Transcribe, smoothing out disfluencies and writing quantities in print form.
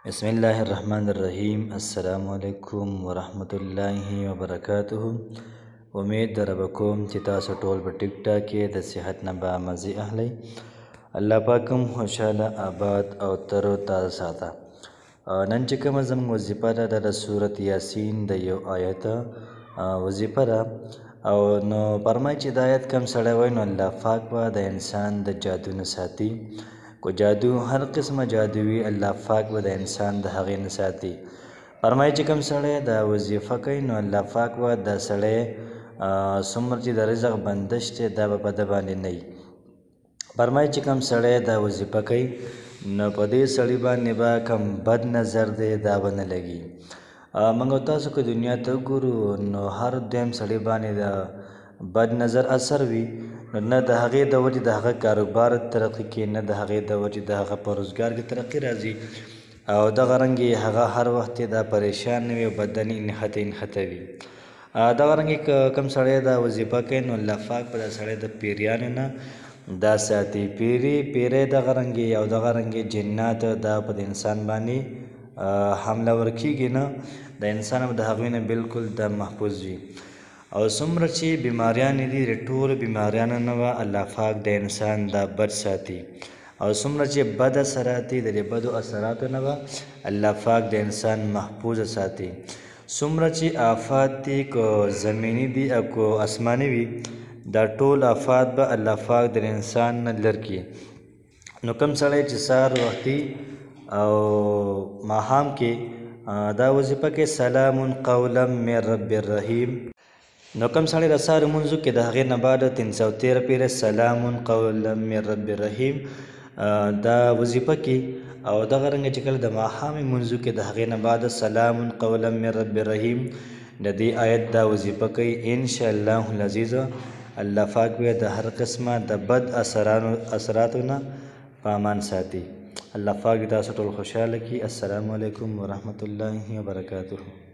बिस्मिल्लाहिर्रहमानिर्रहीम। अस्सलामुअलैकुम वरहमतुल्लाहि वबरकातुहु। उम्मीद दरबकोम چې تاسو ټول په ټیک ټاک کې د صحت نه با مزي اهلی. الله پاکم خوشاله آباد او تر و تازه ساته. نن چې کومه زموږ وظیفه ده د سورت یاسین د یو آیت وظیفه ده او نو فرمایي چې د آیت کم سړی وای نو الله پاک به د انسان د جادو نه ساتي. کو جادو هر قسمه جادو وي الله پاک به د انسان د هغې نه ساتي. فرمایي چې کوم سړی دا وظیفه کوي نو الله پاک به دا سړی څومره چې د رزق بندش دی دا به په ده باندې نه وي. فرمایي چې کوم سړی دا وظیفه کوي نو په دې سړي باندې به کوم بد نظر دی دا به نه لګي. موږ تاسو که دنیا ته وګورو نو هر دویم سړي باندې د بد نظر اثر وي نو نه د هغې د وجې د هغه کاروبار ترقي کې نه د هغې د وجې د هغه په روزګار کې ترقي راځي او دغه رنګې هغه هر وخت دا پریشان نه وي او بدن یې نښته وي. دغه رنګې که کوم سړی دا وظیفه کوي نو الله پاک په دا سړی د پیریانو نه دا ساتي. پیری دغه رنګې او دغه رنګې جنات دا په د انسان باندې حمله ورکېږي نه د انسان به د هغوی نه بالکل دا محفوظ وي. او څومره چې بیماریانې دي د ټولو بیماریانو نه به الله پاک د انسان دا بد ساتي او څومره چې بد اثرات دي د دې بدو اثراتو نه به الله پاک د انسان محفوظ ساتي. څومره چې آفات دي که زمیني دي او که اسماني وي دا ټول آفات به الله پاک د انسان نه لر کړي. نو کوم سړی چې سهار وختي او ماښام کې دا وظیفه کې سلام قولا من رب الرحیم نو کوم سړی د سهار لمونځو کې د هغې نه بعد 313 پیره سلام قولا من رب الرحیم دا وظیفه کې او دغه رنګه چې کله د ماښام لمونځو کې د هغې نه بعد سلام قولا من رب الرحیم د دې آیت دا وظیفه کوي انشاءالله العزیز الله پاک به د هر قسمه د بد اثراتو نه په امان ساتي. الله پاک تاسو ټول خوشحاله کړي. السلام علیکم ورحمت الله وبرکاته.